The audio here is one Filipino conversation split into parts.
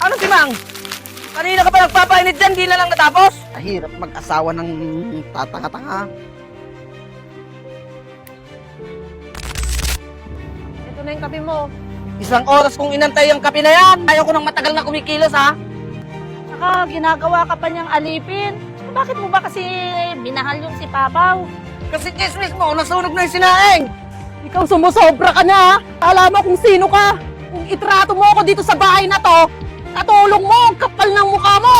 Ano si Mang? Kanina ka pa nagpapainit dyan, di na lang natapos? Mahirap mag-asawa ng tatanga-tanga. Ito na yung kape mo. Isang oras kong inantay ang kape na yan. Ayaw ko nang matagal na kumikilos, ha? Saka ginagawa ka pa niyang alipin. Bakit mo ba kasi minahal yung si Papaw? Kasi chismis mo, nasunog na yung sinaing. Ikaw sumusobra ka na, ha? Alam mo kung sino ka. Kung itrato mo ako dito sa bahay na to, natulong mo, ang kapal ng mukha mo.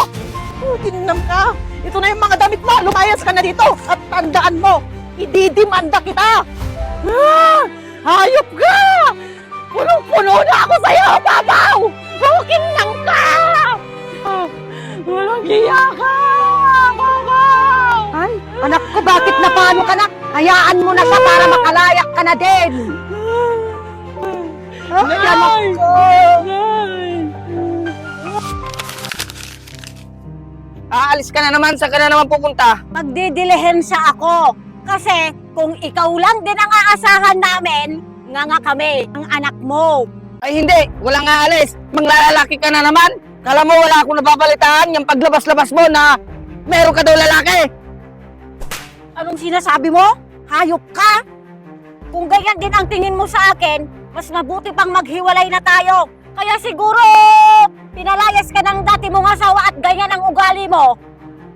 Tinam ka. Ito na yung mga damit mo. Lumayas ka na dito. At tandaan mo, ididimanda kita. Hayop ka! Punong-puno na ako sa'yo, Papaw! Hukin lang ka! Walang hiya ka! Papaw! Ay, anak ko, bakit napano ka na? Hayaan mo na siya para makalayak ka na din. Ay, anak ko. Aalis ka na naman, saan ka na naman pupunta? Magdidilihensya ako. Kasi kung ikaw lang din ang aasahan namin, nga kami, ang anak mo. Ay hindi, walang aalis. Manglalaki ka na naman. Kala mo wala akong nababalitaan yung paglabas-labas mo na meron ka daw lalaki. Anong sinasabi mo? Hayop ka? Kung ganyan din ang tingin mo sa akin, mas mabuti pang maghiwalay na tayo. Kaya siguro, pinalayas ka ng dati mong asawa at ganyan ang ugali mo.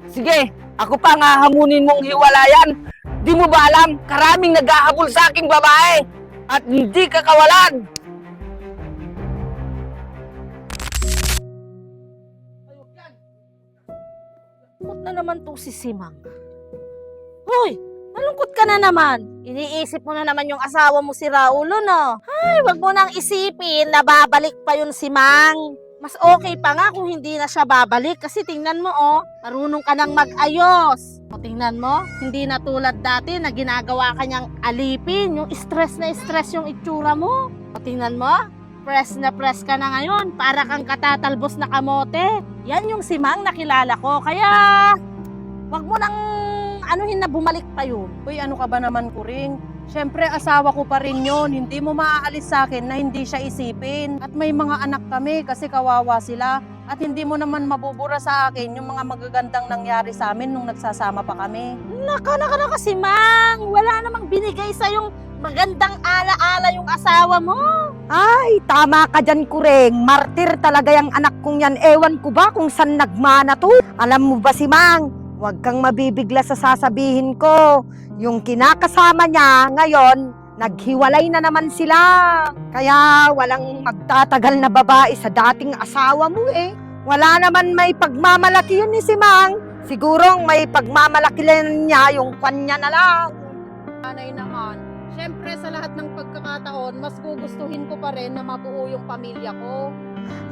Sige, ako pa nga hamunin mong hiwalayan. Di mo ba alam, karaming naghahabol sa aking babae. At hindi ka kawalan. Malungkot na naman to si Simang. Hoy, malungkot ka na naman. Iniisip mo na naman yung asawa mo si Raulo, no? Ay, wag mo nang isipin na babalik pa yun si Mang. Mas okay pa nga kung hindi na siya babalik kasi tingnan mo, oh, marunong ka nang mag-ayos. O tingnan mo, hindi na tulad dati na ginagawa ka niyang alipin, yung stress na stress yung itsura mo. O tingnan mo, press na press ka na ngayon, para kang katatalbos na kamote. Yan yung si Mang na kilala ko, kaya wag mo nang anuhin na bumalik pa yun. Uy, ano ka ba naman, Kuring? Siyempre, asawa ko pa rin yun. Hindi mo maaalis sa akin na hindi siya isipin. At may mga anak kami kasi kawawa sila. At hindi mo naman mabubura sa akin yung mga magagandang nangyari sa amin nung nagsasama pa kami. Naka si Mang. Wala namang binigay sa yung magandang ala-ala yung asawa mo. Ay, tama ka dyan, Kureng. Martir talaga yung anak kong yan. Ewan ko ba kung saan nagmana to? Alam mo ba si Mang? Huwag kang mabibigla sa sasabihin ko. Yung kinakasama niya ngayon, naghiwalay na naman sila. Kaya walang magtatagal na babae sa dating asawa mo eh. Wala naman may pagmamalaki yun ni si Mang. Siguro may pagmamalaki lang niya yung kanya na lang. Nanay naman, siyempre sa lahat ng pagkakataon, mas gugustuhin ko pa rin na mabuo yung pamilya ko.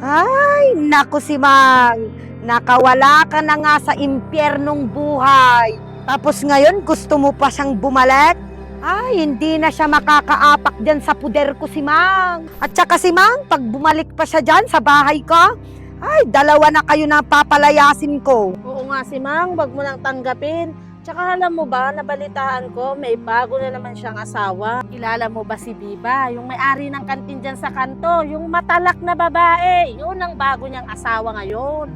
Ay, naku si Mang. Nakawala ka na nga sa impyernong buhay. Tapos ngayon, gusto mo pa siyang bumalik? Ay, hindi na siya makakaapak dyan sa puder ko si Mang. At saka si Mang, pag bumalik pa siya dyan sa bahay ko, ay, dalawa na kayo na papalayasin ko. Oo nga si Mang, wag mo nang tanggapin. Tsaka alam mo ba, nabalitaan ko, may bago na naman siyang asawa. Kilala mo ba si Biba? Yung may-ari ng kantin dyan sa kanto, yung matalak na babae. Yun ang bago niyang asawa ngayon.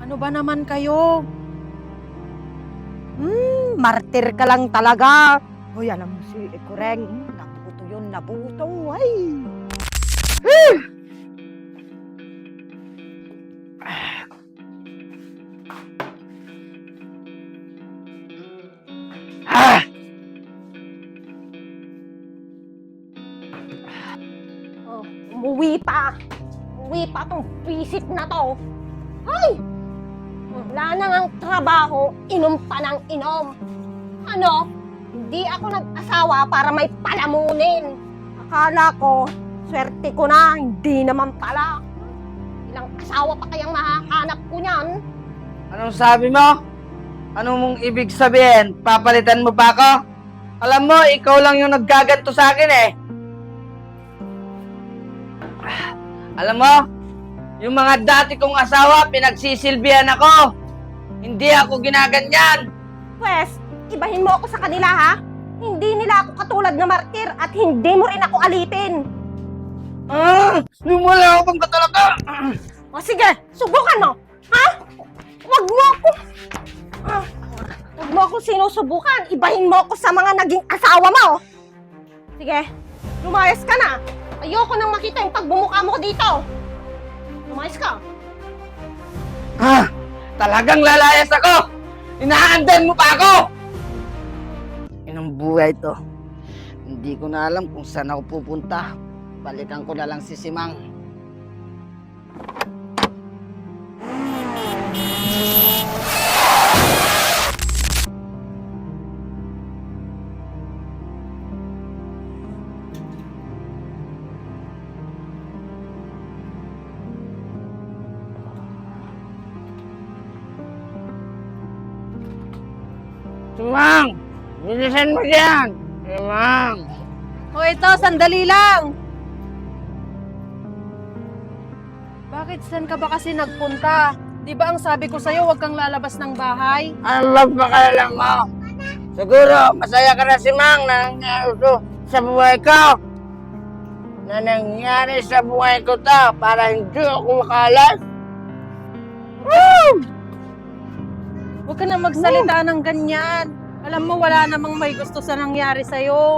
Ano ba naman kayo? Martir ka lang talaga. Hoy, alam mo si Kureng, nabuto yun, nabuto. Ay! Ah! Oh, umuwi pa. Umuwi pa tong visit na to. Ay! Wala na ng trabaho, inom pa ng inom. Ano? Hindi ako nag-asawa para may palamunin. Akala ko, swerte ko na, hindi naman pala. Ilang asawa pa kayang mahahanap ko niyan? Anong sabi mo? Anong mong ibig sabihin? Papalitan mo pa ako? Alam mo, ikaw lang yung naggaganto sa akin eh. Alam mo, yung mga dati kong asawa, pinagsisilbihan ako. Hindi ako ginaganyan. Pwes, ibahin mo ako sa kanila ha? Hindi nila ako katulad na martir at hindi mo rin ako alipin. Lumala ako bang ka talaga? O sige, subukan mo. Ha? Wag mo ako. Wag mo ako sinusubukan. Ibahin mo ako sa mga naging asawa mo. Sige, lumayas ka na. Ayoko nang makita yung pagbumukha mo dito. Lumayas ka. Talagang lalayas ako! Inaandan mo pa ako! Inang buhay to. Hindi ko na alam kung saan ako pupunta. Balikan ko na lang si Simang. Simang! Bilisan mo dyan! Simang! O ito, sandali lang. Bakit saan ka ba kasi nagpunta? Di ba ang sabi ko sa'yo, huwag kang lalabas ng bahay? Ano ba pakialam mo? Siguro, masaya ka na Simang na nangyari ito sa buhay ko. Na nangyari sa buhay ko to para hindi ako makalas. Huwag ka na magsalita ng ganyan. Alam mo, wala namang may gusto sa nangyari sa'yo.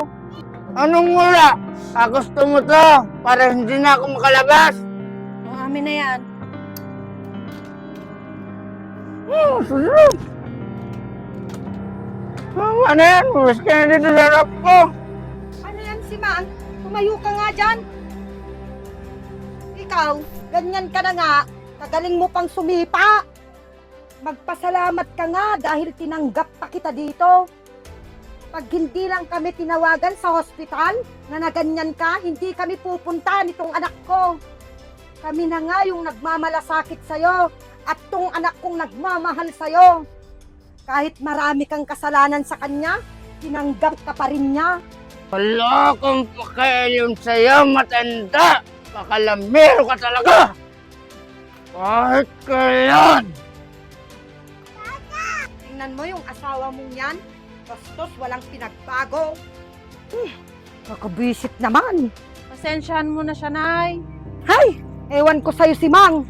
Anong wala? Gusto mo to para hindi na ako makalabas. O, amin na yan. Susunod. Ano yan? Mas ka na dito sa harap ko. Ano yan, Simang? Tumayo ka nga dyan. Ikaw, ganyan ka na nga. Kagaling mo pang sumipa. Magpasalamat ka nga dahil tinanggap pa kita dito. Pag hindi lang kami tinawagan sa hospital na naganyan ka, hindi kami pupunta nitong anak ko. Kami na nga yung nagmamalasakit sa'yo at tong anak kong nagmamahal sa'yo. Kahit marami kang kasalanan sa kanya, tinanggap ka pa rin niya. Wala akong pakialam sa'yo, matanda. Pakalamero ka talaga. Kahit kailan. Tingnan mo yung asawa mong yan. Bastos, walang pinagbago. Kakabwisit naman. Pasensyahan mo na siya, Nay. Hay! Ewan ko sa'yo, Simang.